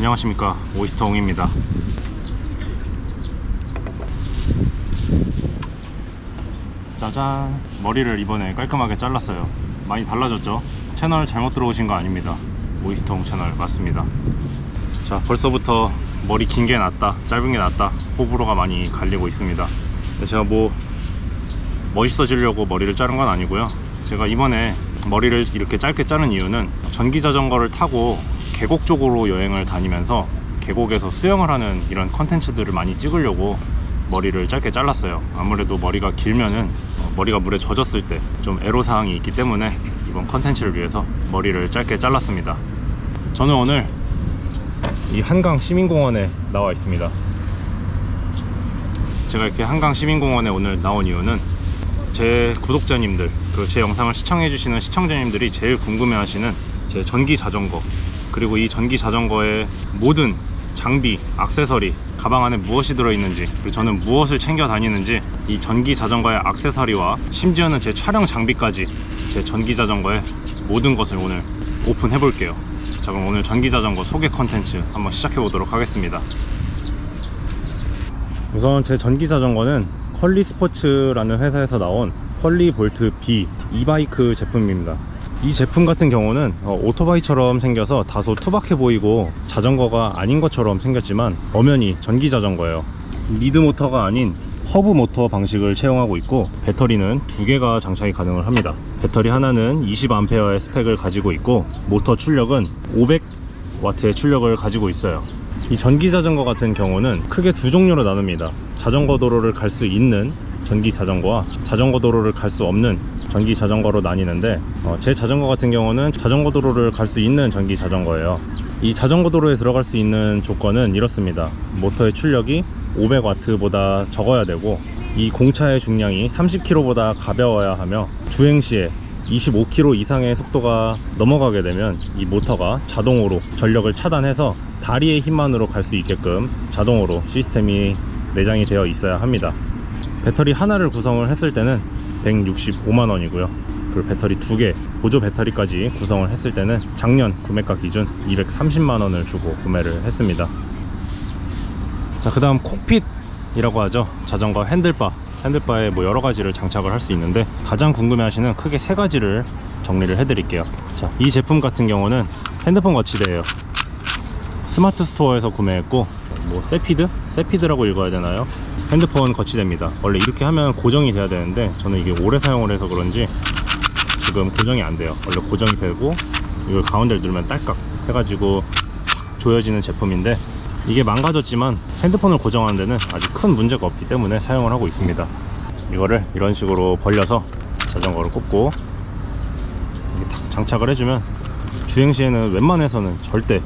안녕하십니까, 오이스터 옹입니다. 짜잔, 머리를 이번에 깔끔하게 잘랐어요. 많이 달라졌죠? 채널 잘못 들어오신 거 아닙니다. 오이스터 옹 채널 맞습니다. 자, 벌써부터 머리 긴 게 낫다, 짧은 게 낫다 호불호가 많이 갈리고 있습니다. 제가 뭐 멋있어지려고 머리를 자른 건 아니고요. 제가 이번에 머리를 이렇게 짧게 자른 이유는 전기 자전거를 타고 계곡 쪽으로 여행을 다니면서 계곡에서 수영을 하는 이런 컨텐츠들을 많이 찍으려고 머리를 짧게 잘랐어요. 아무래도 머리가 길면은 머리가 물에 젖었을 때 좀 애로사항이 있기 때문에 이번 컨텐츠를 위해서 머리를 짧게 잘랐습니다. 저는 오늘 이 한강 시민공원에 나와 있습니다. 제가 이렇게 한강 시민공원에 오늘 나온 이유는 제 구독자님들, 그리고 제 영상을 시청해주시는 시청자님들이 제일 궁금해하시는 제 전기 자전거, 그리고 이 전기 자전거의 모든 장비, 액세서리, 가방 안에 무엇이 들어있는지, 그리고 저는 무엇을 챙겨 다니는지, 이 전기 자전거의 액세서리와 심지어는 제 촬영 장비까지 제 전기 자전거의 모든 것을 오늘 오픈해 볼게요. 자, 그럼 오늘 전기 자전거 소개 컨텐츠 한번 시작해 보도록 하겠습니다. 우선 제 전기 자전거는 퀄리 스포츠라는 회사에서 나온 퀄리 볼트 B 이바이크 제품입니다. 이 제품 같은 경우는 오토바이처럼 생겨서 다소 투박해 보이고 자전거가 아닌 것처럼 생겼지만 엄연히 전기 자전거예요. 리드 모터가 아닌 허브 모터 방식을 채용하고 있고, 배터리는 2개가 장착이 가능을 합니다. 배터리 하나는 20A의 스펙을 가지고 있고, 모터 출력은 500W의 출력을 가지고 있어요. 이 전기 자전거 같은 경우는 크게 두 종류로 나눕니다. 자전거 도로를 갈 수 있는 전기 자전거와 자전거 도로를 갈 수 없는 전기 자전거로 나뉘는데, 제 자전거 같은 경우는 자전거 도로를 갈 수 있는 전기 자전거예요. 이 자전거 도로에 들어갈 수 있는 조건은 이렇습니다. 모터의 출력이 500W보다 적어야 되고, 이 공차의 중량이 30kg보다 가벼워야 하며, 주행 시에 25km 이상의 속도가 넘어가게 되면 이 모터가 자동으로 전력을 차단해서 다리의 힘만으로 갈 수 있게끔 자동으로 시스템이 내장이 되어 있어야 합니다. 배터리 하나를 구성을 했을 때는 165만원이고요 그리고 배터리 2개, 보조 배터리까지 구성을 했을 때는 작년 구매가 기준 230만원을 주고 구매를 했습니다. 자, 그 다음 콕핏이라고 하죠. 자전거 핸들바에 뭐 여러가지를 장착을 할 수 있는데, 가장 궁금해하시는 크게 3가지를 정리를 해드릴게요. 자, 이 제품 같은 경우는 핸드폰 거치대예요. 스마트 스토어에서 구매했고, 뭐 세피드라고 읽어야 되나요? 핸드폰 거치대입니다. 원래 이렇게 하면 고정이 돼야 되는데 저는 이게 오래 사용을 해서 그런지 지금 고정이 안 돼요. 원래 고정이 되고 이걸 가운데를 누르면 딸깍 해가지고 조여지는 제품인데, 이게 망가졌지만 핸드폰을 고정하는 데는 아주 큰 문제가 없기 때문에 사용을 하고 있습니다. 이거를 이런 식으로 벌려서 자전거를 꽂고 이렇게 탁 장착을 해주면 주행 시에는 웬만해서는 절대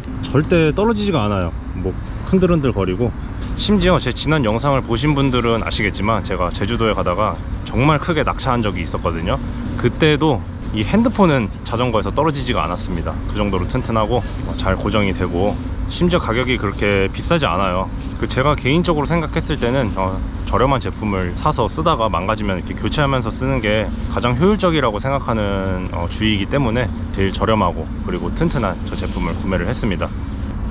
떨어지지가 않아요. 뭐 흔들흔들 거리고, 심지어 제 지난 영상을 보신 분들은 아시겠지만 제가 제주도에 가다가 정말 크게 낙차한 적이 있었거든요. 그때도 이 핸드폰은 자전거에서 떨어지지가 않았습니다. 그 정도로 튼튼하고 잘 고정이 되고, 심지어 가격이 그렇게 비싸지 않아요. 제가 개인적으로 생각했을 때는 저렴한 제품을 사서 쓰다가 망가지면 이렇게 교체하면서 쓰는 게 가장 효율적이라고 생각하는 주의이기 때문에 제일 저렴하고 그리고 튼튼한 저 제품을 구매를 했습니다.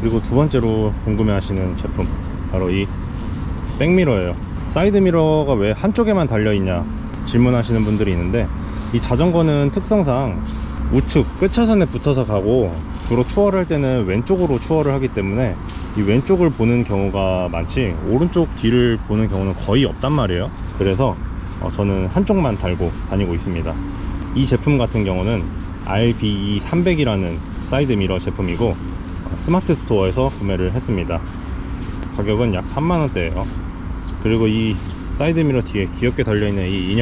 그리고 두 번째로 궁금해하시는 제품, 바로 이 백미러예요. 사이드미러가 왜 한쪽에만 달려있냐 질문하시는 분들이 있는데, 이 자전거는 특성상 우측 끝차선에 붙어서 가고 주로 추월을 할 때는 왼쪽으로 추월을 하기 때문에 이 왼쪽을 보는 경우가 많지 오른쪽 뒤를 보는 경우는 거의 없단 말이에요. 그래서 저는 한쪽만 달고 다니고 있습니다. 이 제품 같은 경우는 RBE300이라는 사이드미러 제품이고, 스마트 스토어에서 구매를 했습니다. 가격은 약 3만원대예요 그리고 이 사이드미러 뒤에 귀엽게 달려있는 이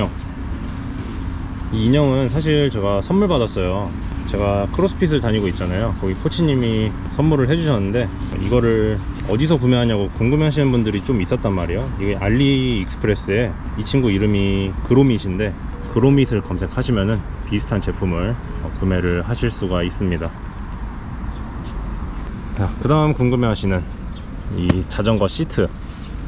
인형은 사실 제가 선물 받았어요. 제가 크로스핏을 다니고 있잖아요. 거기 코치님이 선물을 해주셨는데, 이거를 어디서 구매하냐고 궁금해하시는 분들이 좀 있었단 말이에요. 이게 알리익스프레스에 이 친구 이름이 그로밋인데, 그로밋을 검색하시면은 비슷한 제품을 구매를 하실 수가 있습니다. 그 다음 궁금해하시는 이 자전거 시트.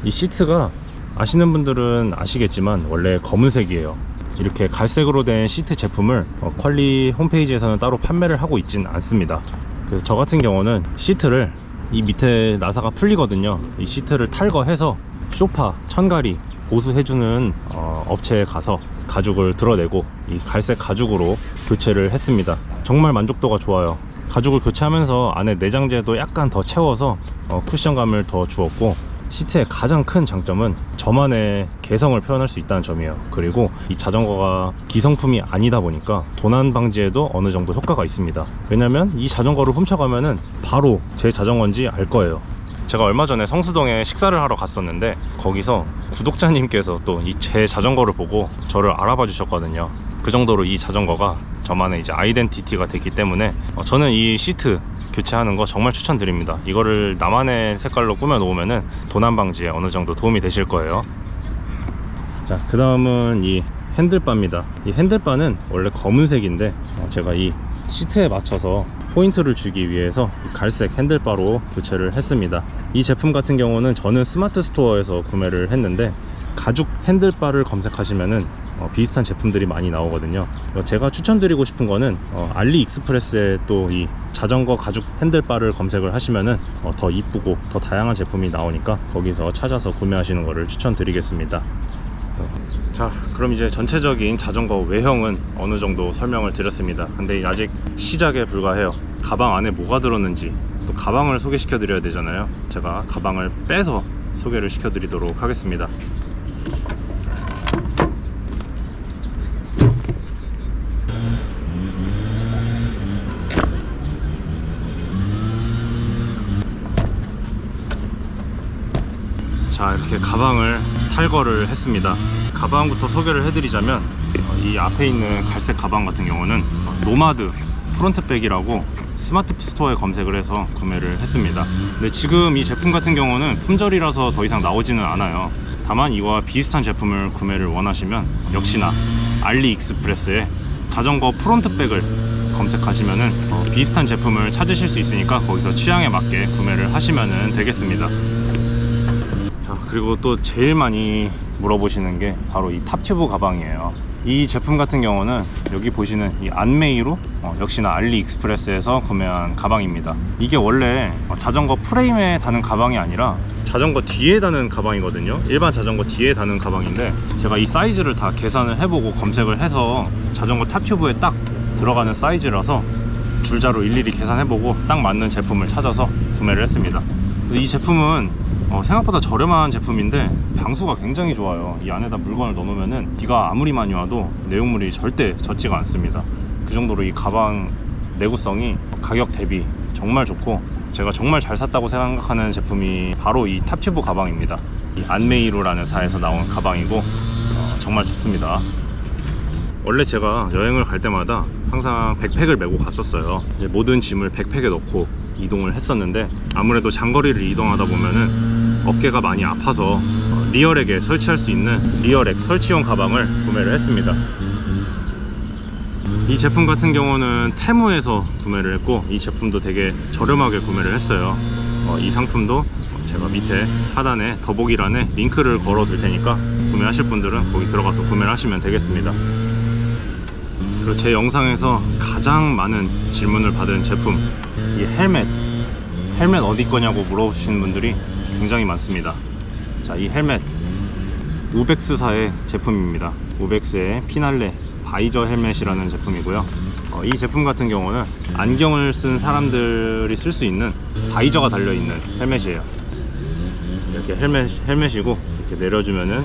이 시트가 아시는 분들은 아시겠지만 원래 검은색이에요. 이렇게 갈색으로 된 시트 제품을 퀄리 홈페이지에서는 따로 판매를 하고 있진 않습니다. 그래서 저 같은 경우는 시트를 이 밑에 나사가 풀리거든요. 이 시트를 탈거해서 소파, 천가리 보수해주는 업체에 가서 가죽을 드러내고 이 갈색 가죽으로 교체를 했습니다. 정말 만족도가 좋아요. 가죽을 교체하면서 안에 내장재도 약간 더 채워서 쿠션감을 더 주었고, 시트의 가장 큰 장점은 저만의 개성을 표현할 수 있다는 점이에요. 그리고 이 자전거가 기성품이 아니다 보니까 도난 방지에도 어느 정도 효과가 있습니다. 왜냐면 이 자전거를 훔쳐가면은 바로 제 자전거인지 알 거예요. 제가 얼마 전에 성수동에 식사를 하러 갔었는데 거기서 구독자님께서 또 이 제 자전거를 보고 저를 알아봐 주셨거든요. 그 정도로 이 자전거가 저만의 이제 아이덴티티가 됐기 때문에 저는 이 시트 교체하는 거 정말 추천드립니다. 이거를 나만의 색깔로 꾸며 놓으면은 도난 방지에 어느 정도 도움이 되실 거예요. 자, 그 다음은 이 핸들바입니다. 이 핸들바는 원래 검은색인데 제가 이 시트에 맞춰서 포인트를 주기 위해서 갈색 핸들바로 교체를 했습니다. 이 제품 같은 경우는 저는 스마트 스토어에서 구매를 했는데 가죽 핸들바를 검색하시면은 비슷한 제품들이 많이 나오거든요. 제가 추천드리고 싶은 거는 알리익스프레스에 또 이 자전거 가죽 핸들바를 검색을 하시면은 더 이쁘고 더 다양한 제품이 나오니까 거기서 찾아서 구매하시는 거를 추천드리겠습니다. 자, 그럼 이제 전체적인 자전거 외형은 어느 정도 설명을 드렸습니다. 근데 아직 시작에 불과해요. 가방 안에 뭐가 들었는지, 또 가방을 소개시켜 드려야 되잖아요. 제가 가방을 빼서 소개를 시켜 드리도록 하겠습니다. 자, 이렇게 가방을 탈거를 했습니다. 가방부터 소개를 해드리자면 이 앞에 있는 갈색 가방 같은 경우는 노마드 프론트백이라고 스마트 스토어에 검색을 해서 구매를 했습니다. 근데 지금 이 제품 같은 경우는 품절이라서 더 이상 나오지는 않아요. 다만 이와 비슷한 제품을 구매를 원하시면 역시나 알리익스프레스에 자전거 프론트백을 검색하시면은 비슷한 제품을 찾으실 수 있으니까 거기서 취향에 맞게 구매를 하시면 되겠습니다. 자, 그리고 또 제일 많이 물어보시는 게 바로 이 탑튜브 가방이에요. 이 제품 같은 경우는 여기 보시는 이 안메이로 역시나 알리익스프레스에서 구매한 가방입니다. 이게 원래 자전거 프레임에 다는 가방이 아니라 자전거 뒤에 다는 가방이거든요. 일반 자전거 뒤에 다는 가방인데 제가 이 사이즈를 다 계산을 해보고 검색을 해서 자전거 탑튜브에 딱 들어가는 사이즈라서 줄자로 일일이 계산해보고 딱 맞는 제품을 찾아서 구매를 했습니다. 이 제품은 생각보다 저렴한 제품인데 방수가 굉장히 좋아요. 이 안에다 물건을 넣어놓으면은 비가 아무리 많이 와도 내용물이 절대 젖지가 않습니다. 그 정도로 이 가방 내구성이 가격 대비 정말 좋고, 제가 정말 잘 샀다고 생각하는 제품이 바로 이 탑튜브 가방입니다. 이 안메이로라는 사에서 나온 가방이고 정말 좋습니다. 원래 제가 여행을 갈 때마다 항상 백팩을 메고 갔었어요. 이제 모든 짐을 백팩에 넣고 이동을 했었는데 아무래도 장거리를 이동하다 보면은 어깨가 많이 아파서 리어렉에 설치할 수 있는 리어렉 설치용 가방을 구매를 했습니다. 이 제품 같은 경우는 테무에서 구매를 했고 이 제품도 되게 저렴하게 구매를 했어요. 이 상품도 제가 밑에 하단에 더보기란에 링크를 걸어 둘 테니까 구매하실 분들은 거기 들어가서 구매를 하시면 되겠습니다. 그리고 제 영상에서 가장 많은 질문을 받은 제품, 이 헬멧 어디 거냐고 물어보시는 분들이 굉장히 많습니다. 자, 이 헬멧 우벡스사의 제품입니다. 우벡스의 피날레 바이저 헬멧이라는 제품이고요. 이 제품 같은 경우는 안경을 쓴 사람들이 쓸 수 있는 바이저가 달려있는 헬멧이에요. 이렇게 헬멧이고 이렇게 내려주면은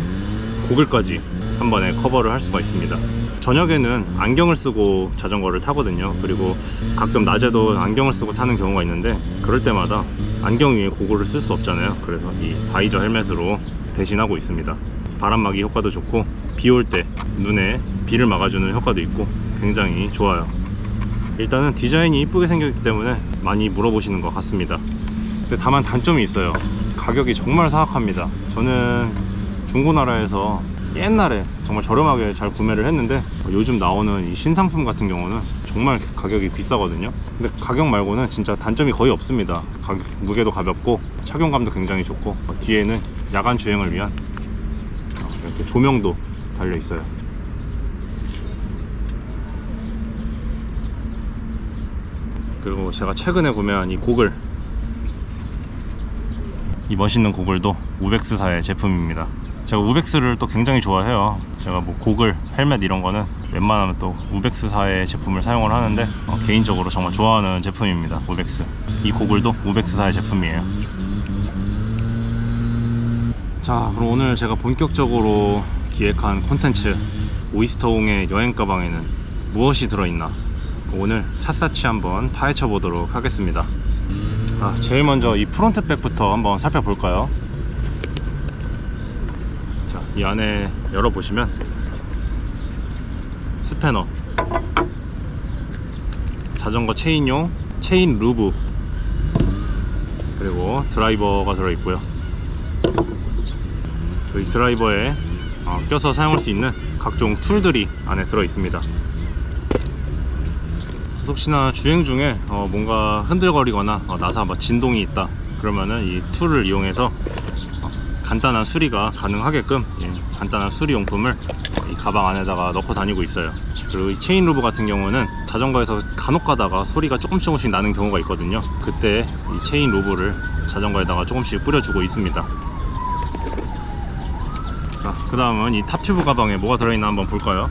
고글까지 한 번에 커버를 할 수가 있습니다. 저녁에는 안경을 쓰고 자전거를 타거든요. 그리고 가끔 낮에도 안경을 쓰고 타는 경우가 있는데 그럴 때마다 안경 위에 고글을 쓸 수 없잖아요. 그래서 이 바이저 헬멧으로 대신하고 있습니다. 바람막이 효과도 좋고 비 올 때 눈에 비를 막아주는 효과도 있고 굉장히 좋아요. 일단은 디자인이 이쁘게 생겼기 때문에 많이 물어보시는 것 같습니다. 근데 다만 단점이 있어요. 가격이 정말 사악합니다. 저는 중고나라에서 옛날에 정말 저렴하게 잘 구매를 했는데 요즘 나오는 이 신상품 같은 경우는 정말 가격이 비싸거든요. 근데 가격 말고는 진짜 단점이 거의 없습니다. 무게도 가볍고 착용감도 굉장히 좋고 뒤에는 야간 주행을 위한 이렇게 조명도 달려 있어요. 그리고 제가 최근에 구매한 이 고글, 이 멋있는 고글도 우벡스사의 제품입니다. 제가 우벡스를 또 굉장히 좋아해요. 제가 뭐 고글, 헬멧 이런 거는 웬만하면 또 우벡스사의 제품을 사용을 하는데 개인적으로 정말 좋아하는 제품입니다. 우벡스. 이 고글도 우벡스사의 제품이에요. 자, 그럼 오늘 제가 본격적으로 기획한 콘텐츠 오이스터홍의 여행 가방에는 무엇이 들어있나 오늘 샅샅이 한번 파헤쳐 보도록 하겠습니다. 제일 먼저 이 프론트백부터 한번 살펴볼까요? 자, 이 안에 열어보시면 스패너, 자전거 체인용 체인 루브, 그리고 드라이버가 들어있고요. 이 드라이버에 껴서 사용할 수 있는 각종 툴들이 안에 들어있습니다. 혹시나 주행 중에 뭔가 흔들거리거나 나사 진동이 있다 그러면은 이 툴을 이용해서 간단한 수리가 가능하게끔 간단한 수리 용품을 이 가방 안에다가 넣고 다니고 있어요. 그리고 이 체인 루브 같은 경우는 자전거에서 간혹 가다가 소리가 조금씩 나는 경우가 있거든요. 그때 이 체인 루브를 자전거에다가 조금씩 뿌려주고 있습니다. 그 다음은 이 탑튜브 가방에 뭐가 들어있나 한번 볼까요?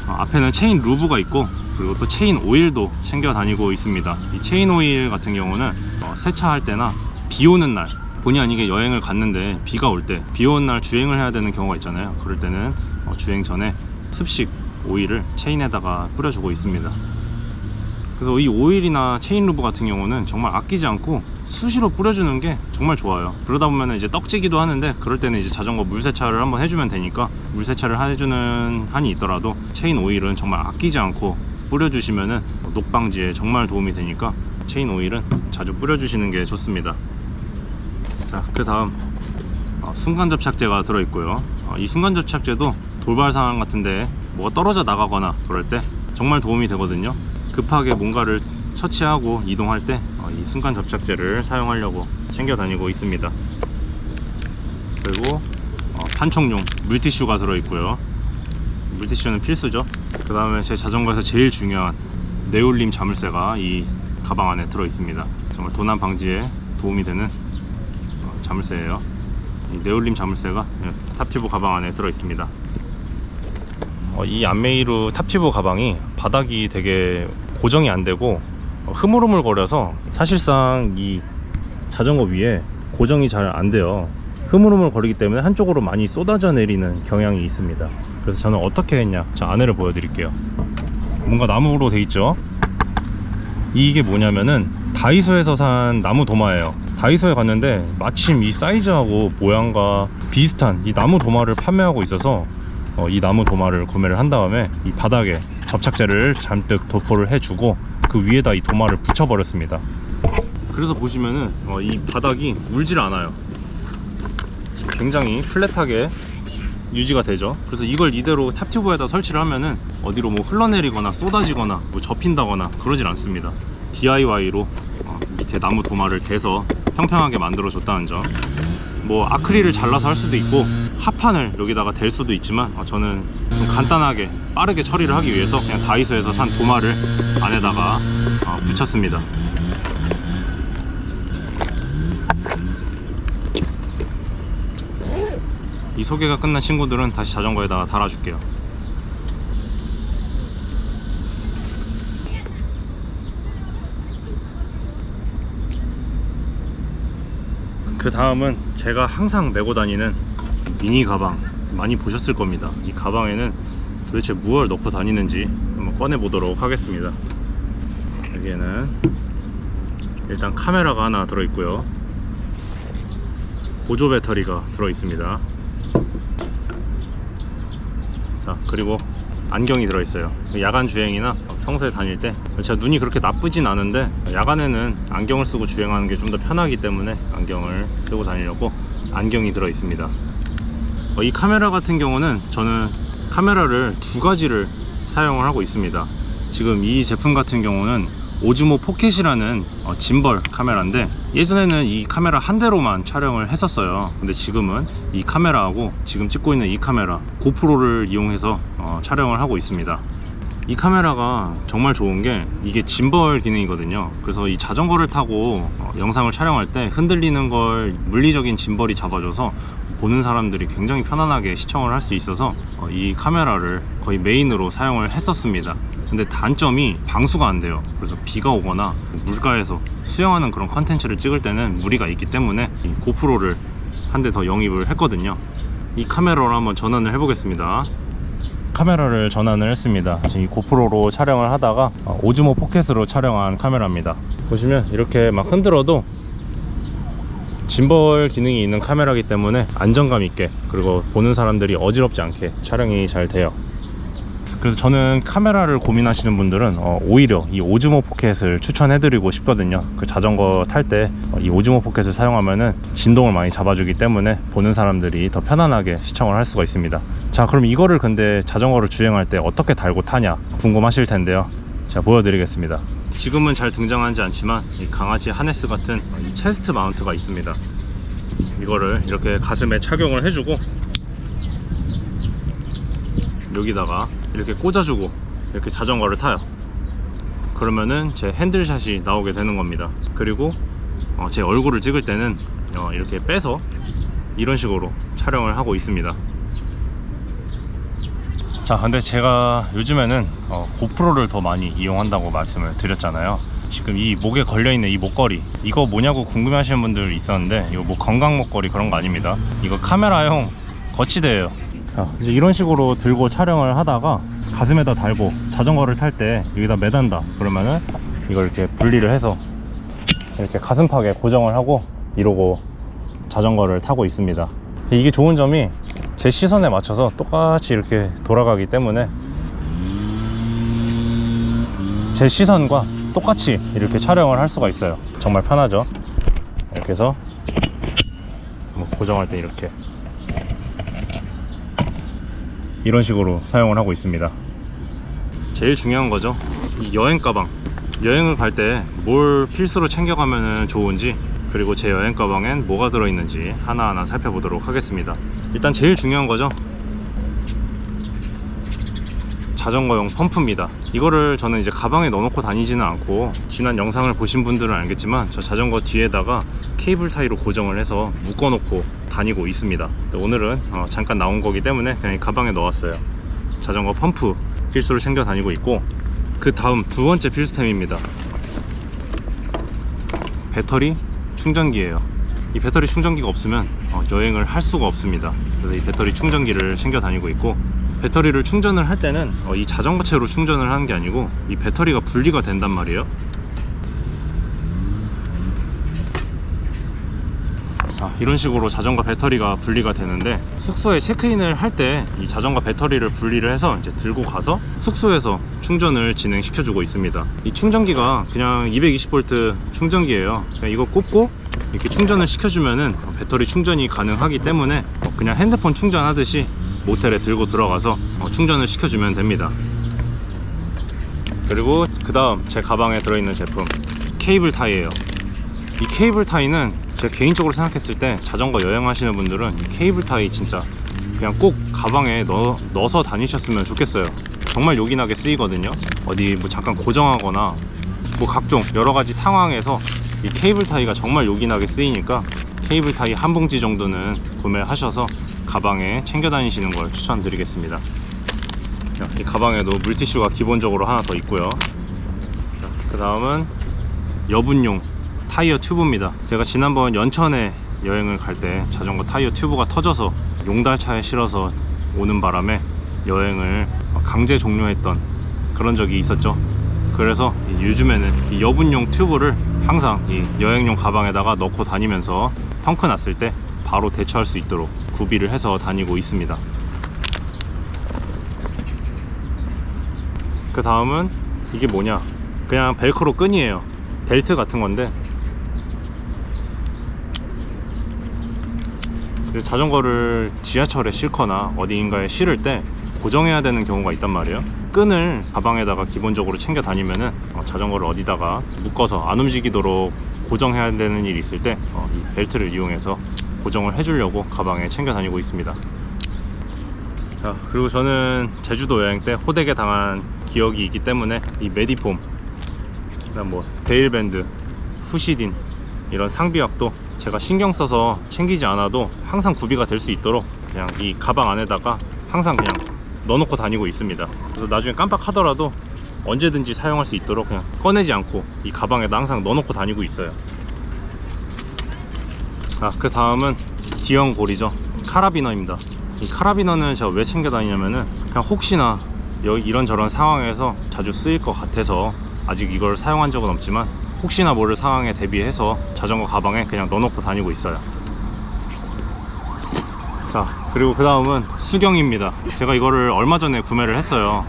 앞에는 체인 루브가 있고, 그리고 또 체인 오일도 챙겨 다니고 있습니다. 이 체인 오일 같은 경우는 세차할 때나 비 오는 날, 본의 아니게 여행을 갔는데 비가 올 때, 비 오는 날 주행을 해야 되는 경우가 있잖아요. 그럴 때는 주행 전에 습식 오일을 체인에다가 뿌려주고 있습니다. 그래서 이 오일이나 체인 루브 같은 경우는 정말 아끼지 않고 수시로 뿌려주는 게 정말 좋아요. 그러다 보면 이제 떡지기도 하는데, 그럴 때는 이제 자전거 물세차를 한번 해주면 되니까, 물세차를 해주는 한이 있더라도 체인 오일은 정말 아끼지 않고 뿌려주시면은 녹방지에 정말 도움이 되니까 체인 오일은 자주 뿌려주시는 게 좋습니다. 자, 그 다음 순간 접착제가 들어있고요. 이 순간 접착제도 돌발 상황 같은데 뭐가 떨어져 나가거나 그럴 때 정말 도움이 되거든요. 급하게 뭔가를 처치하고 이동할 때 이 순간 접착제를 사용하려고 챙겨 다니고 있습니다. 그리고 판촉용 물티슈가 들어있고요. 물티슈는 필수죠. 그 다음에 제 자전거에서 제일 중요한 네올림 자물쇠가 이 가방 안에 들어있습니다. 정말 도난 방지에 도움이 되는 자물쇠예요. 이 네올림 자물쇠가 탑튜브 가방 안에 들어있습니다. 이 안메이루 탑튜브 가방이 바닥이 되게 고정이 안 되고 흐물흐물 거려서 사실상 이 자전거 위에 고정이 잘 안 돼요. 흐물흐물 거리기 때문에 한쪽으로 많이 쏟아져 내리는 경향이 있습니다. 그래서 저는 어떻게 했냐, 자, 안에를 보여드릴게요. 뭔가 나무로 돼 있죠. 이게 뭐냐면은 다이소에서 산 나무 도마예요. 다이소에 갔는데 마침 이 사이즈하고 모양과 비슷한 이 나무 도마를 판매하고 있어서 이 나무 도마를 구매를 한 다음에 이 바닥에 접착제를 잔뜩 도포를 해주고 그 위에다 이 도마를 붙여버렸습니다. 그래서 보시면은 이 바닥이 울질 않아요. 지금 굉장히 플랫하게 유지가 되죠. 그래서 이걸 이대로 탑튜브에다 설치를 하면은 어디로 뭐 흘러내리거나 쏟아지거나 뭐 접힌다거나 그러질 않습니다. DIY로 밑에 나무 도마를 대서 평평하게 만들어 줬다는 점. 뭐 아크릴을 잘라서 할 수도 있고 합판을 여기다가 댈 수도 있지만 저는 좀 간단하게 빠르게 처리를 하기 위해서 그냥 다이소에서 산 도마를 안에다가 붙였습니다. 이 소개가 끝난 친구들은 다시 자전거에다가 달아줄게요. 그 다음은 제가 항상 메고 다니는 미니 가방, 많이 보셨을 겁니다. 이 가방에는 도대체 무엇을 넣고 다니는지 한번 꺼내 보도록 하겠습니다. 여기에는 일단 카메라가 하나 들어있고요, 보조 배터리가 들어있습니다. 자, 그리고 안경이 들어있어요. 야간 주행이나 평소에 다닐 때, 제가 눈이 그렇게 나쁘진 않은데 야간에는 안경을 쓰고 주행하는 게 좀 더 편하기 때문에 안경을 쓰고 다니려고 안경이 들어있습니다. 이 카메라 같은 경우는 저는 카메라를 두 가지를 사용을 하고 있습니다. 지금 이 제품 같은 경우는 오즈모 포켓이라는 짐벌 카메라인데, 예전에는 이 카메라 한 대로만 촬영을 했었어요. 근데 지금은 이 카메라하고 지금 찍고 있는 이 카메라 고프로를 이용해서 촬영을 하고 있습니다. 이 카메라가 정말 좋은 게 이게 짐벌 기능이거든요. 그래서 이 자전거를 타고 영상을 촬영할 때 흔들리는 걸 물리적인 짐벌이 잡아줘서 보는 사람들이 굉장히 편안하게 시청을 할 수 있어서 이 카메라를 거의 메인으로 사용을 했었습니다. 근데 단점이 방수가 안 돼요. 그래서 비가 오거나 물가에서 수영하는 그런 컨텐츠를 찍을 때는 무리가 있기 때문에 이 고프로를 한 대 더 영입을 했거든요. 이 카메라로 한번 전환을 해보겠습니다. 카메라를 전환을 했습니다. 지금 이 고프로로 촬영을 하다가 오즈모 포켓으로 촬영한 카메라입니다. 보시면 이렇게 막 흔들어도 짐벌 기능이 있는 카메라이기 때문에 안정감 있게, 그리고 보는 사람들이 어지럽지 않게 촬영이 잘 돼요. 그래서 저는 카메라를 고민하시는 분들은 오히려 이 오즈모 포켓을 추천해드리고 싶거든요. 그 자전거 탈 때 이 오즈모 포켓을 사용하면은 진동을 많이 잡아주기 때문에 보는 사람들이 더 편안하게 시청을 할 수가 있습니다. 자, 그럼 이거를 근데 자전거를 주행할 때 어떻게 달고 타냐 궁금하실 텐데요. 제가 보여드리겠습니다. 지금은 잘 등장하지 않지만 이 강아지 하네스 같은 이 체스트 마운트가 있습니다. 이거를 이렇게 가슴에 착용을 해주고 여기다가 이렇게 꽂아주고 이렇게 자전거를 타요. 그러면은 제 핸들샷이 나오게 되는 겁니다. 그리고 제 얼굴을 찍을 때는 이렇게 빼서 이런 식으로 촬영을 하고 있습니다. 자, 근데 제가 요즘에는 고프로를 더 많이 이용한다고 말씀을 드렸잖아요. 지금 이 목에 걸려있는 이 목걸이, 이거 뭐냐고 궁금해 하시는 분들 있었는데 이거 뭐 건강 목걸이 그런 거 아닙니다. 이거 카메라용 거치대예요. 자, 이제 이런 식으로 들고 촬영을 하다가 가슴에다 달고 자전거를 탈 때 여기다 매단다 그러면은 이걸 이렇게 분리를 해서 이렇게 가슴팍에 고정을 하고 이러고 자전거를 타고 있습니다. 이게 좋은 점이 제 시선에 맞춰서 똑같이 이렇게 돌아가기 때문에 제 시선과 똑같이 이렇게 촬영을 할 수가 있어요. 정말 편하죠. 이렇게 해서 뭐 고정할 때 이렇게 이런 식으로 사용을 하고 있습니다. 제일 중요한 거죠. 이 여행 가방, 여행을 갈 때 뭘 필수로 챙겨가면 좋은지, 그리고 제 여행 가방엔 뭐가 들어있는지 하나하나 살펴보도록 하겠습니다. 일단 제일 중요한 거죠. 자전거용 펌프입니다. 이거를 저는 이제 가방에 넣어놓고 다니지는 않고, 지난 영상을 보신 분들은 알겠지만 저 자전거 뒤에다가 케이블 타이로 고정을 해서 묶어놓고 다니고 있습니다. 오늘은 잠깐 나온 거기 때문에 그냥 가방에 넣었어요. 자전거 펌프 필수로 챙겨 다니고 있고, 그 다음 두 번째 필수템입니다. 배터리 충전기예요. 이 배터리 충전기가 없으면 여행을 할 수가 없습니다. 그래서 이 배터리 충전기를 챙겨 다니고 있고, 배터리를 충전을 할 때는 이 자전거체로 충전을 하는 게 아니고 이 배터리가 분리가 된단 말이에요. 이런 식으로 자전거 배터리가 분리가 되는데, 숙소에 체크인을 할 때 이 자전거 배터리를 분리를 해서 이제 들고 가서 숙소에서 충전을 진행시켜주고 있습니다. 이 충전기가 그냥 220V 충전기예요. 그냥 이거 꽂고 이렇게 충전을 시켜주면은 배터리 충전이 가능하기 때문에 그냥 핸드폰 충전하듯이 모텔에 들고 들어가서 충전을 시켜주면 됩니다. 그리고 그 다음 제 가방에 들어있는 제품, 케이블 타이예요. 이 케이블 타이는 제가 개인적으로 생각했을 때 자전거 여행하시는 분들은 이 케이블 타이 진짜 그냥 꼭 가방에 넣어서 다니셨으면 좋겠어요. 정말 요긴하게 쓰이거든요. 어디 뭐 잠깐 고정하거나 뭐 각종 여러가지 상황에서 이 케이블 타이가 정말 요긴하게 쓰이니까 케이블 타이 한 봉지 정도는 구매하셔서 가방에 챙겨 다니시는 걸 추천드리겠습니다. 이 가방에도 물티슈가 기본적으로 하나 더 있고요. 그 다음은 여분용 타이어 튜브입니다. 제가 지난번 연천에 여행을 갈 때 자전거 타이어 튜브가 터져서 용달차에 실어서 오는 바람에 여행을 강제 종료했던 그런 적이 있었죠. 그래서 요즘에는 이 여분용 튜브를 항상 이 여행용 가방에다가 넣고 다니면서 펑크 났을 때 바로 대처할 수 있도록 구비를 해서 다니고 있습니다. 그 다음은 이게 뭐냐, 그냥 벨크로 끈이에요. 벨트 같은 건데, 자전거를 지하철에 싣거나 어디인가에 실을 때 고정해야 되는 경우가 있단 말이에요. 끈을 가방에다가 기본적으로 챙겨 다니면은 자전거를 어디다가 묶어서 안 움직이도록 고정해야 되는 일이 있을 때 이 벨트를 이용해서 고정을 해주려고 가방에 챙겨 다니고 있습니다. 자, 그리고 저는 제주도 여행 때 호되게 당한 기억이 있기 때문에 이 메디폼, 그다음 뭐 데일밴드, 후시딘 이런 상비약도 제가 신경 써서 챙기지 않아도 항상 구비가 될 수 있도록 그냥 이 가방 안에다가 항상 그냥 넣어놓고 다니고 있습니다. 그래서 나중에 깜빡하더라도 언제든지 사용할 수 있도록 그냥 꺼내지 않고 이 가방에다 항상 넣어놓고 다니고 있어요. 그 다음은 D형 고리죠. 카라비너입니다. 이 카라비너는 제가 왜 챙겨 다니냐면은 그냥 혹시나 이런저런 상황에서 자주 쓰일 것 같아서, 아직 이걸 사용한 적은 없지만 혹시나 모를 상황에 대비해서 자전거 가방에 그냥 넣어놓고 다니고 있어요. 자, 그리고 그 다음은 수경입니다. 제가 이거를 얼마 전에 구매를 했어요.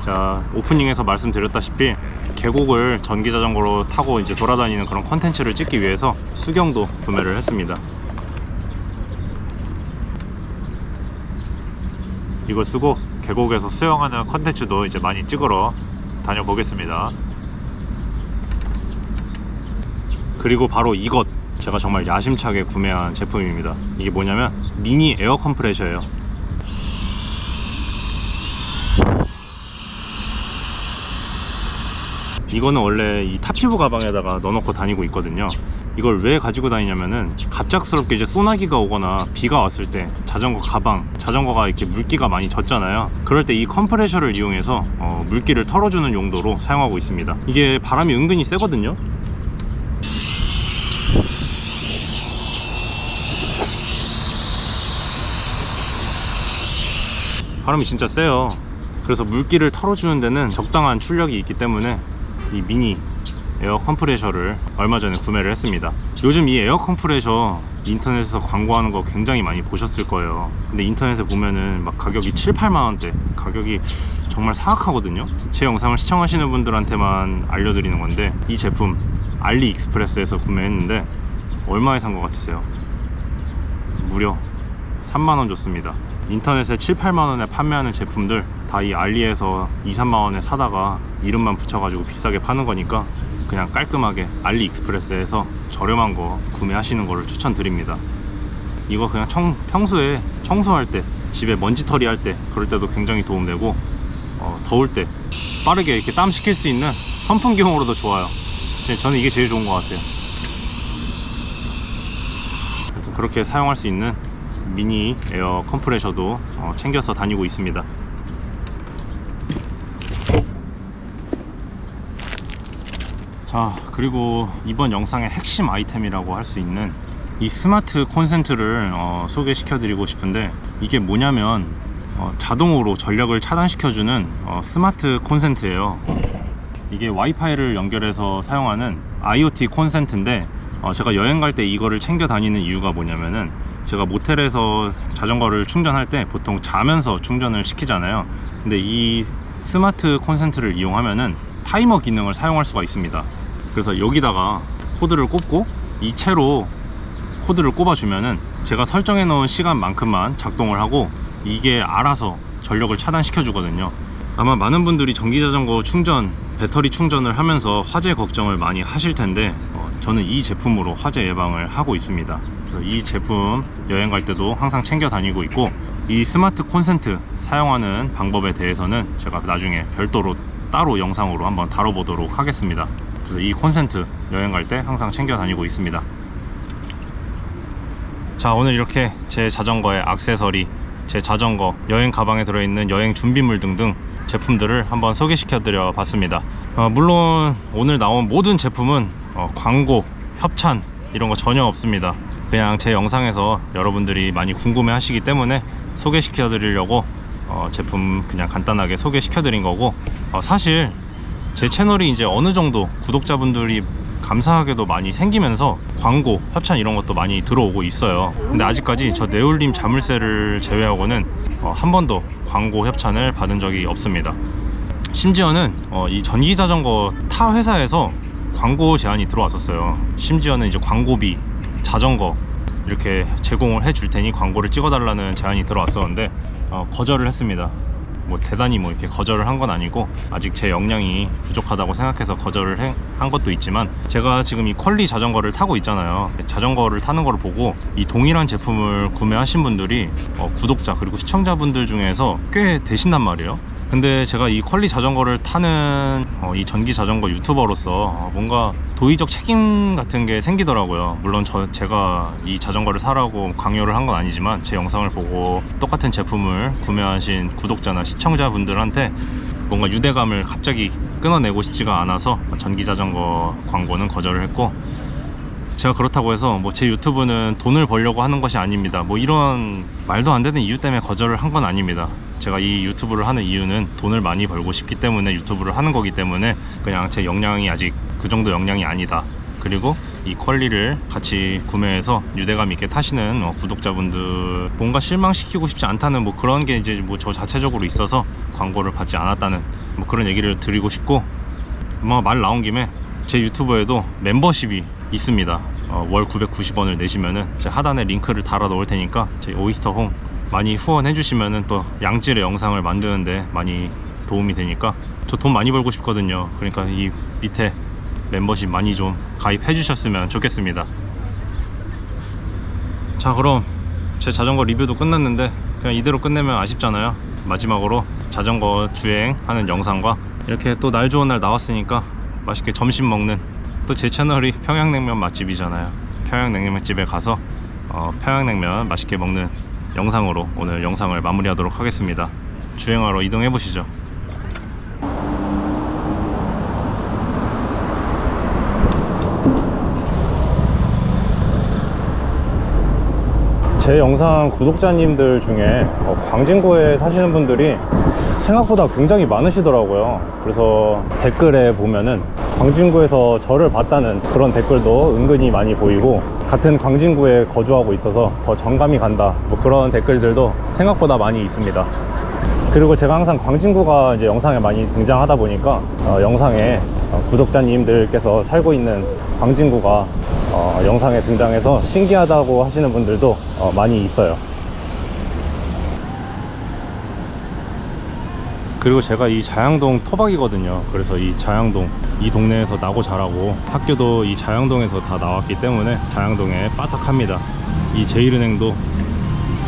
자, 오프닝에서 말씀드렸다시피 계곡을 전기자전거로 타고 이제 돌아다니는 그런 컨텐츠를 찍기 위해서 수경도 구매를 했습니다. 이걸 쓰고 계곡에서 수영하는 컨텐츠도 이제 많이 찍으러 다녀보겠습니다. 그리고 바로 이것, 제가 정말 야심차게 구매한 제품입니다. 이게 뭐냐면 미니 에어 컴프레셔예요. 이거는 원래 이 탑튜브 가방에다가 넣어놓고 다니고 있거든요. 이걸 왜 가지고 다니냐면은 갑작스럽게 이제 소나기가 오거나 비가 왔을 때 자전거가 이렇게 물기가 많이 젖잖아요. 그럴 때 이 컴프레셔를 이용해서 물기를 털어주는 용도로 사용하고 있습니다. 이게 바람이 은근히 세거든요. 바람이 진짜 세요. 그래서 물기를 털어주는 데는 적당한 출력이 있기 때문에 이 미니 에어 컴프레셔를 얼마 전에 구매를 했습니다. 요즘 이 에어 컴프레셔 인터넷에서 광고하는 거 굉장히 많이 보셨을 거예요. 근데 인터넷에 보면은 막 가격이 7, 8만원대, 가격이 정말 사악하거든요. 제 영상을 시청하시는 분들한테만 알려드리는 건데, 이 제품 알리익스프레스에서 구매했는데 얼마에 산 것 같으세요? 무려 3만원 줬습니다. 인터넷에 7, 8만원에 판매하는 제품들 다 이 알리에서 2, 3만원에 사다가 이름만 붙여가지고 비싸게 파는 거니까 그냥 깔끔하게 알리익스프레스에서 저렴한 거 구매하시는 거를 추천드립니다. 이거 그냥 평소에 청소할 때, 집에 먼지털이 할 때, 그럴 때도 굉장히 도움되고, 더울 때 빠르게 이렇게 땀 식힐 수 있는 선풍기용으로도 좋아요. 저는 이게 제일 좋은 것 같아요. 그렇게 사용할 수 있는 미니 에어 컴프레셔도 챙겨서 다니고 있습니다. 자, 그리고 이번 영상의 핵심 아이템이라고 할 수 있는 이 스마트 콘센트를 소개시켜 드리고 싶은데, 이게 뭐냐면 자동으로 전력을 차단시켜주는 스마트 콘센트예요. 이게 와이파이를 연결해서 사용하는 IoT 콘센트인데, 제가 여행 갈 때 이거를 챙겨 다니는 이유가 뭐냐면은, 제가 모텔에서 자전거를 충전할 때 보통 자면서 충전을 시키잖아요. 근데 이 스마트 콘센트를 이용하면은 타이머 기능을 사용할 수가 있습니다. 그래서 여기다가 코드를 꼽고 이 채로 코드를 꼽아주면은 제가 설정해 놓은 시간만큼만 작동을 하고 이게 알아서 전력을 차단시켜 주거든요. 아마 많은 분들이 전기자전거 충전, 배터리 충전을 하면서 화재 걱정을 많이 하실 텐데, 저는 이 제품으로 화재 예방을 하고 있습니다. 그래서 이 제품 여행 갈 때도 항상 챙겨 다니고 있고, 이 스마트 콘센트 사용하는 방법에 대해서는 제가 나중에 별도로 따로 영상으로 한번 다뤄보도록 하겠습니다. 그래서 이 콘센트 여행 갈 때 항상 챙겨 다니고 있습니다. 자, 오늘 이렇게 제 자전거의 액세서리, 제 자전거 여행 가방에 들어있는 여행 준비물 등등 제품들을 한번 소개시켜 드려 봤습니다. 물론 오늘 나온 모든 제품은 광고, 협찬 이런 거 전혀 없습니다. 그냥 제 영상에서 여러분들이 많이 궁금해 하시기 때문에 소개시켜 드리려고 제품 그냥 간단하게 소개시켜 드린 거고, 사실 제 채널이 이제 어느 정도 구독자분들이 감사하게도 많이 생기면서 광고, 협찬 이런 것도 많이 들어오고 있어요. 근데 아직까지 저 네올림 자물쇠를 제외하고는 한 번도 광고, 협찬을 받은 적이 없습니다. 심지어는 이 전기자전거 타 회사에서 광고 제안이 들어왔었어요. 심지어는 이제 광고비, 자전거 이렇게 제공을 해줄 테니 광고를 찍어달라는 제안이 들어왔었는데 거절을 했습니다. 뭐 대단히 뭐 이렇게 거절을 한 건 아니고 아직 제 역량이 부족하다고 생각해서 거절을 한 것도 있지만, 제가 지금 이 퀄리 자전거를 타고 있잖아요. 자전거를 타는 걸 보고 이 동일한 제품을 구매하신 분들이 구독자 그리고 시청자분들 중에서 꽤 되신단 말이에요. 근데 제가 이 퀄리 자전거를 타는 이 전기 자전거 유튜버로서 뭔가 도의적 책임 같은 게 생기더라고요. 물론 제가 이 자전거를 사라고 강요를 한 건 아니지만, 제 영상을 보고 똑같은 제품을 구매하신 구독자나 시청자분들한테 뭔가 유대감을 갑자기 끊어내고 싶지가 않아서 전기 자전거 광고는 거절을 했고, 제가 그렇다고 해서 뭐 제 유튜브는 돈을 벌려고 하는 것이 아닙니다, 뭐 이런 말도 안 되는 이유 때문에 거절을 한 건 아닙니다. 제가 이 유튜브를 하는 이유는 돈을 많이 벌고 싶기 때문에 유튜브를 하는 거기 때문에, 그냥 제 역량이 아직 그 정도 역량이 아니다, 그리고 이 퀄리를 같이 구매해서 유대감 있게 타시는 구독자분들 뭔가 실망시키고 싶지 않다는 뭐 그런 게 이제 뭐 저 자체적으로 있어서 광고를 받지 않았다는 뭐 그런 얘기를 드리고 싶고, 말 나온 김에 제 유튜브에도 멤버십이 있습니다. 월 990원을 내시면은 제 하단에 링크를 달아 놓을 테니까 제 오이스터홈 많이 후원해 주시면은 또 양질의 영상을 만드는데 많이 도움이 되니까, 저 돈 많이 벌고 싶거든요. 그러니까 이 밑에 멤버십 많이 좀 가입해 주셨으면 좋겠습니다. 자, 그럼 제 자전거 리뷰도 끝났는데 그냥 이대로 끝내면 아쉽잖아요. 마지막으로 자전거 주행하는 영상과 이렇게 또 날 좋은 날 나왔으니까 맛있게 점심 먹는, 또 제 채널이 평양냉면 맛집이잖아요. 평양냉면집에 가서 평양냉면 맛있게 먹는 영상으로 오늘 영상을 마무리하도록 하겠습니다. 주행하러 이동해 보시죠. 제 영상 구독자님들 중에 광진구에 사시는 분들이 생각보다 굉장히 많으시더라고요. 그래서 댓글에 보면은 광진구에서 저를 봤다는 그런 댓글도 은근히 많이 보이고, 같은 광진구에 거주하고 있어서 더 정감이 간다, 뭐 그런 댓글들도 생각보다 많이 있습니다. 그리고 제가 항상 광진구가 이제 영상에 많이 등장하다 보니까 영상에 구독자님들께서 살고 있는 광진구가 영상에 등장해서 신기하다고 하시는 분들도 많이 있어요. 그리고 제가 이 자양동 토박이거든요. 그래서 이 자양동, 이 동네에서 나고 자라고 학교도 이 자양동에서 다 나왔기 때문에 자양동에 빠삭합니다. 이 제일은행도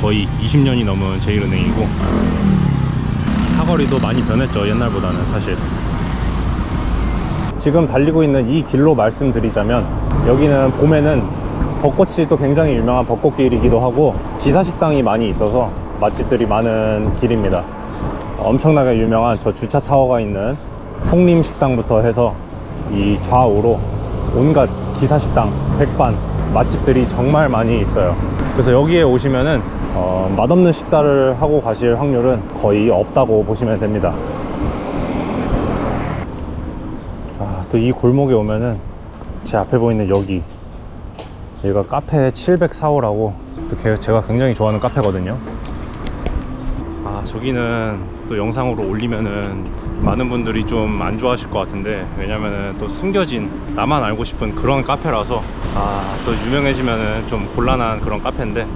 거의 20년이 넘은 제일은행이고, 사거리도 많이 변했죠, 옛날보다는. 사실 지금 달리고 있는 이 길로 말씀드리자면, 여기는 봄에는 벚꽃이 또 굉장히 유명한 벚꽃길이기도 하고 기사식당이 많이 있어서 맛집들이 많은 길입니다. 엄청나게 유명한 저 주차 타워가 있는 송림식당부터 해서 이 좌우로 온갖 기사식당, 백반, 맛집들이 정말 많이 있어요. 그래서 여기에 오시면은 맛없는 식사를 하고 가실 확률은 거의 없다고 보시면 됩니다. 또 이 골목에 오면은 제 앞에 보이는 여기가 카페 704호라고 또 제가 굉장히 좋아하는 카페거든요. 저기는 또 영상으로 올리면은 많은 분들이 좀 안 좋아하실 것 같은데, 왜냐면은 또 숨겨진 나만 알고 싶은 그런 카페라서 또 유명해지면은 좀 곤란한 그런 카페인데,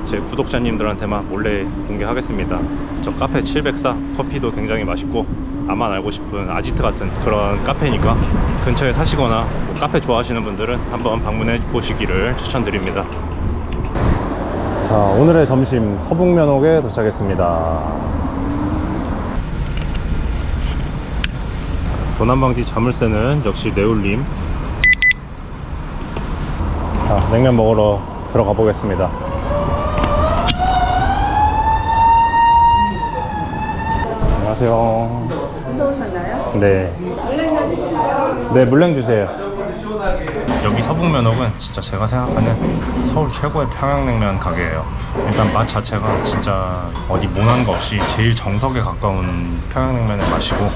제 구독자님들한테만 몰래 공개하겠습니다. 저 카페 704 커피도 굉장히 맛있고, 나만 알고 싶은 아지트 같은 그런 카페니까 근처에 사시거나 카페 좋아하시는 분들은 한번 방문해 보시기를 추천드립니다. 자, 오늘의 점심 서북면옥에 도착했습니다. 도난방지 자물쇠는 역시 네올림. 자, 냉면 먹으러 들어가 보겠습니다. 안녕하세요. 들어오셨나요? 네. 물냉면 드실까요? 네, 물냉 주세요. 여기 서북면옥은 진짜 제가 생각하는 서울 최고의 평양냉면 가게예요. 일단 맛 자체가 진짜 어디 모난 거 없이 제일 정석에 가까운 평양냉면의 맛이고,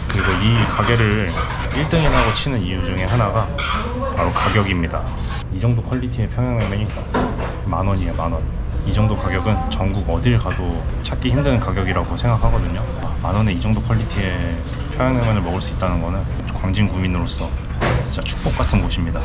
그리고 이 가게를 1등이라고 치는 이유 중에 하나가 바로 가격입니다. 이 정도 퀄리티의 평양냉면이 10,000원이에요, 10,000원. 이 정도 가격은 전국 어딜 가도 찾기 힘든 가격이라고 생각하거든요. 10,000원에 이 정도 퀄리티의 평양냉면을 먹을 수 있다는 거는 광진 구민으로서 진짜 축복 같은 곳입니다.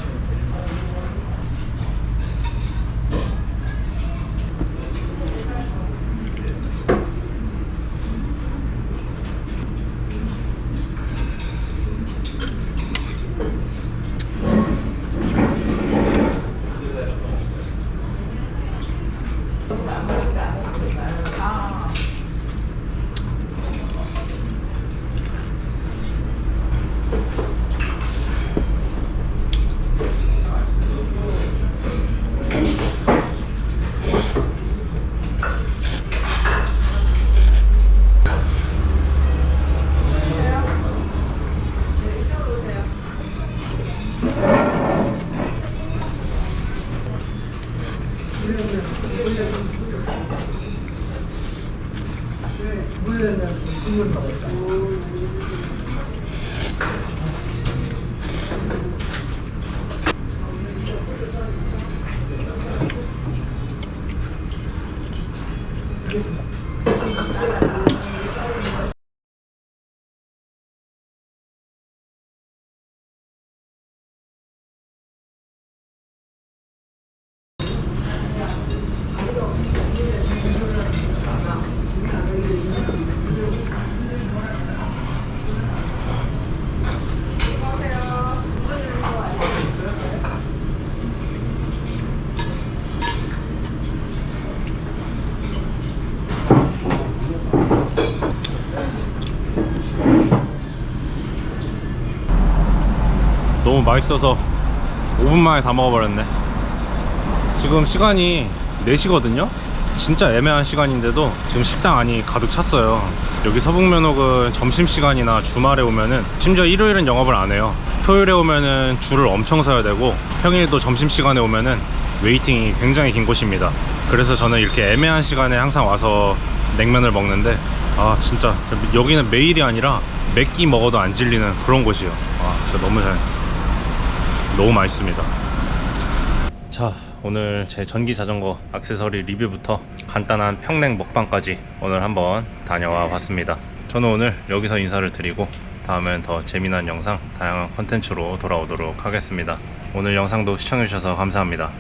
너무 맛있어서 5분 만에 다 먹어버렸네. 지금 시간이 4시거든요? 진짜 애매한 시간인데도 지금 식당 안이 가득 찼어요. 여기 서북면옥은 점심시간이나 주말에 오면은, 심지어 일요일은 영업을 안 해요. 토요일에 오면은 줄을 엄청 서야 되고, 평일도 점심시간에 오면은 웨이팅이 굉장히 긴 곳입니다. 그래서 저는 이렇게 애매한 시간에 항상 와서 냉면을 먹는데, 아 진짜 여기는 매일이 아니라 몇 끼 먹어도 안 질리는 그런 곳이에요. 아 진짜 너무 맛있습니다. 자, 오늘 제 전기 자전거 액세서리 리뷰부터 간단한 평냉 먹방까지 오늘 한번 다녀와 봤습니다. 저는 오늘 여기서 인사를 드리고, 다음엔 더 재미난 영상, 다양한 컨텐츠로 돌아오도록 하겠습니다. 오늘 영상도 시청해주셔서 감사합니다.